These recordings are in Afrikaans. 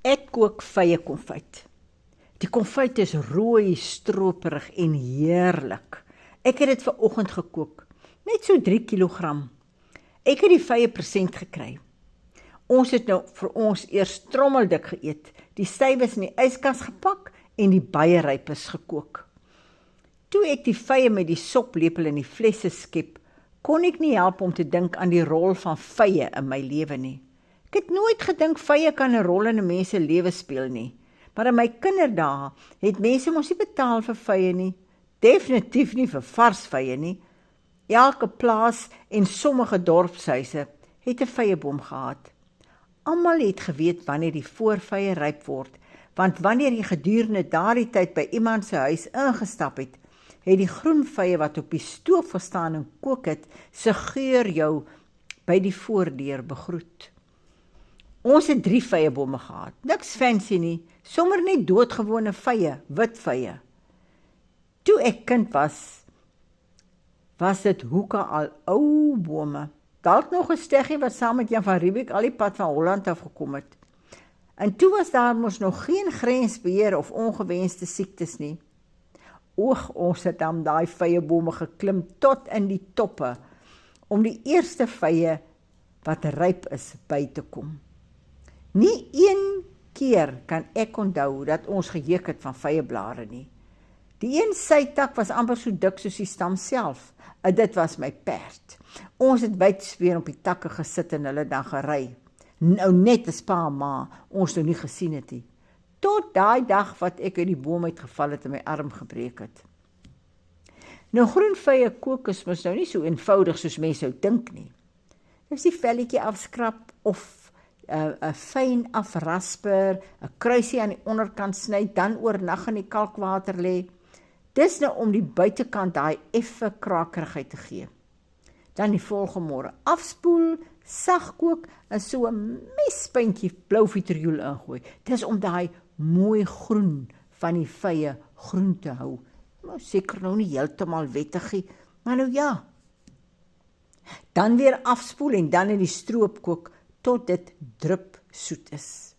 Ek kook vye konfyt. Die konfyt is rooi, stroperig en heerlik. Ek het dit vanoggend gekook, net so 3 kilogram. Ek het die vye present gekry. Ons het nou vir ons eers trommeldik geëet, die stywes in die yskas gepak en die baierypes gekook. Toe ek die vye met die soplepel in die flesse skep, kon ek nie help om te dink aan die rol van vye in my lewe nie. Ek het nooit gedink vye kan 'n rol in 'n mens se lewe speel nie. Maar in my kinderdae het mense mos nie betaal vir vye nie. Definitief nie vir vars vye nie. Elke plaas en sommige dorpshuise het 'n vyeboom gehad. Almal het geweet wanneer die voorvye ryp word, want wanneer jy gedurende daardie tyd by iemand se huis ingestap het die groen vye wat op die stoof gestaan en kook het, se geur jou by die voordeur begroet. Ons het 3 vyebome gehad, niks fancy nie, sommer net doodgewone vye, wit vye. Toe ek kind was dit hoeke al ou bome, dalk nog 'n steggie wat saam met Jan van Riebeeck al die pad van Holland af gekom het. En toe was daar mos nog geen grensbeheer of ongewenste siektes nie. Ons het dan daai vyebome geklim tot in die toppe, om die eerste vye wat ryp is by te kom. Nie een keer kan ek onthou dat ons geheuk het van vyeblare nie. Die een sytak was amper so dik soos die stam self, en dit was my perd. Ons het wydsbeen op die takke gesit en hulle dan gery. Nou net as pa en ma, ons nou nie gesien het nie. Tot daai dag wat ek uit die boom uitgeval het en my arm gebreek het. Nou groen vye kook is mos nou nie so eenvoudig soos mense sou dink nie. Dis die velletjie afskrap of 'n fyn afrasper, 'n kruisie aan die onderkant sny, dan oornag in die kalkwater lê. Dis nou om die buitekant daai effe krakerigheid te gee. Dan die volgende môre afspoel, sag kook en so 'n mespuntjie blou vitriool ingooi. Dis om daai mooi groen van die vye groen te hou. Maar seker nou nie heeltemal wettigie, maar nou ja. Dan weer afspoel en dan in die stroop kook tot dit drup soet is.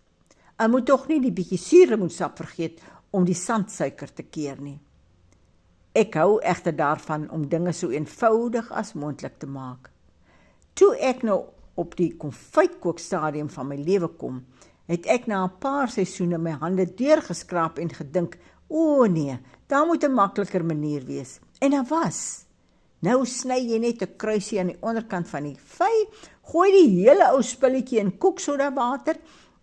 En moet tog nie die bietjie suurlemoensap vergeet om die sandsuiker te keer nie. Ek hou egter daarvan om dinge so eenvoudig as moontlik te maak. Toe ek nou op die konfytkookstadium van my lewe kom, het ek na 'n paar seisoene my hande deurgeskraap en gedink, o nee, daar moet 'n makliker manier wees. En daar was. Nou sny jy net 'n kruisie aan die onderkant van die vy, gooi die hele ou spulletjie in kooksoda water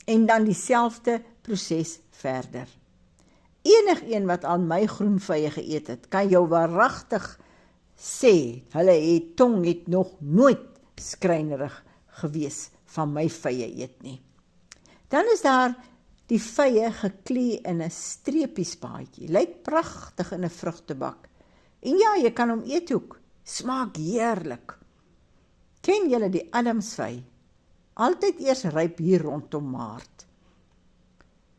en dan dieselfde proses verder. Enigeen wat al my groen vye geëet het, kan jou waaragtig sê, hulle tong het nog nooit skrynerig gewees van my vye eet nie. Dan is daar die vye geklee in 'n streepiespaadjie, lyk pragtig in 'n vrugtebak. En ja, jy kan hom eet ook, smaak heerlik. Ken julle die Adamsvy? Altyd eers ryp hier rondom Maart.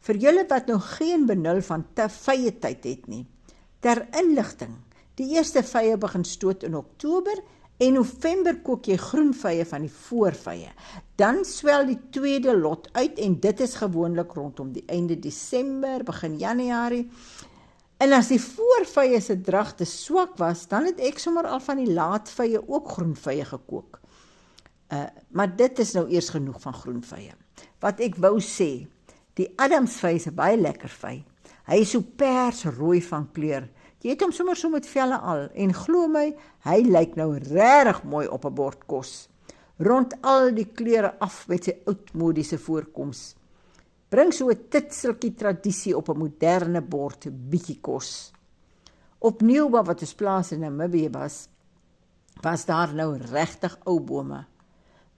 Vir julle wat nou geen benul van te vye tyd het nie, ter inligting, die eerste vye begin stoot in Oktober en November kook jy groen vye van die voorvye. Dan swel die tweede lot uit en dit is gewoonlik rondom die einde Desember, begin Januarie. En as die voorvye se drag te swak was, dan het ek sommer al van die laatvye ook groen vye gekook. Maar dit is nou eers genoeg van groen vye. Wat ek wou sê, die Adamsvy is 'n baie lekker vy. Hy is so persrooi van kleur. Jy het hom sommer so met velle al en glo my, hy lyk nou regtig mooi op 'n bord kos. Rond al die kleure af met sy oudmodiese voorkoms. Bring so 'n titseltjie tradisie op 'n moderne bord bietjie kos. Op Nieuwba wat ons plaas in Namibië was daar nou regtig ou bome.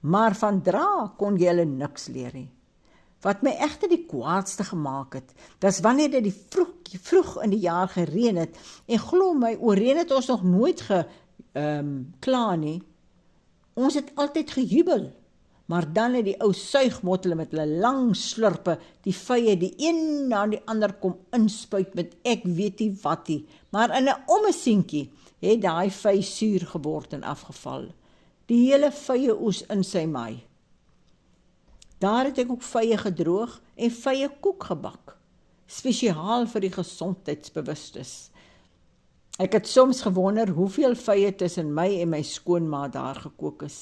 Maar van dra kon jy hulle niks leer nie. Wat my egter die kwaadste gemaak het, dis wanneer dit die vroeg in die jaar gereën het, en glo my, oor reën het ons nog nooit gekla nie. Ons het altyd gejubel, maar dan het die ou suigmottele met hulle lang slurpe, die vye die een na die ander kom inspuit met ek weet nie wat nie, maar in 'n ommesientjie het daai vy suur geword en afgeval. Die hele vye oes in sy maai. Daar het ek ook vye gedroog en vye koek gebak, spesiaal vir die gesondheidsbewustes. Ek het soms gewonder hoeveel vye tussen my en my skoonma daar gekook is.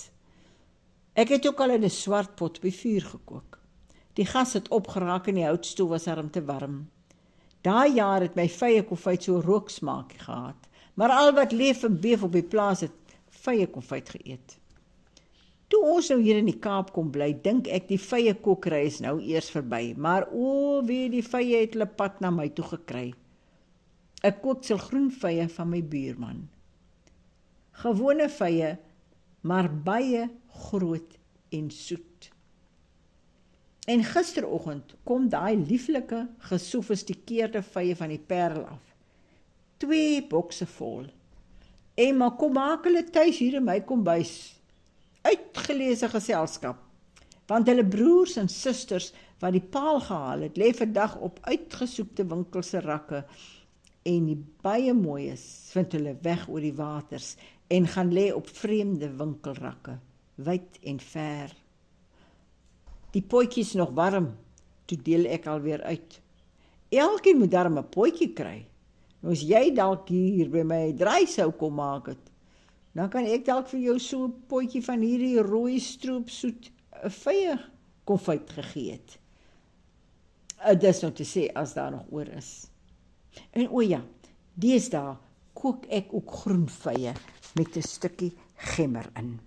Ek het ook al in 'n swart pot by vuur gekook. Die gas het opgeraak en die houtstoel was daarom te warm. Daai jaar het my vye konfyt so rooksmaak gehad, maar al wat leef en beef op die plaas het vye konfyt geëet. Toe ons nou hier in die Kaap kom bly, dink ek die vye kokery is nou eers verby, maar wie die vye het hulle pad na my toe gekry. Ek kook silgroen vye van my buurman. Gewone vye, maar baie groot en soet. En gisteroggend kom daai lieflike, gesofistikeerde vye van die Parel af. 2 bokse vol. En maar kom maak hulle tuis hier in my kombuis. Uitgeleese geselskap. Want hulle broers en susters wat die paal gehaal het, lê vandag op uitgesoekte winkelse rakke. En die baie mooies vind hulle weg oor die waters en gaan lê op vreemde winkelrakke, wyd en ver. Die potjies nog warm, toe deel ek alweer uit. Elkeen moet darm 'n potjie kry. Nou as jy dalk hier by my draai sou kom maak het, dan kan ek dalk vir jou so 'n potjie van hierdie rooi stroopsoet vye konfyt gegee het. Dis nou te sê as daar nog oor is. En o ja, deesdae kook ek ook groen vye met 'n stukkie gemmer in.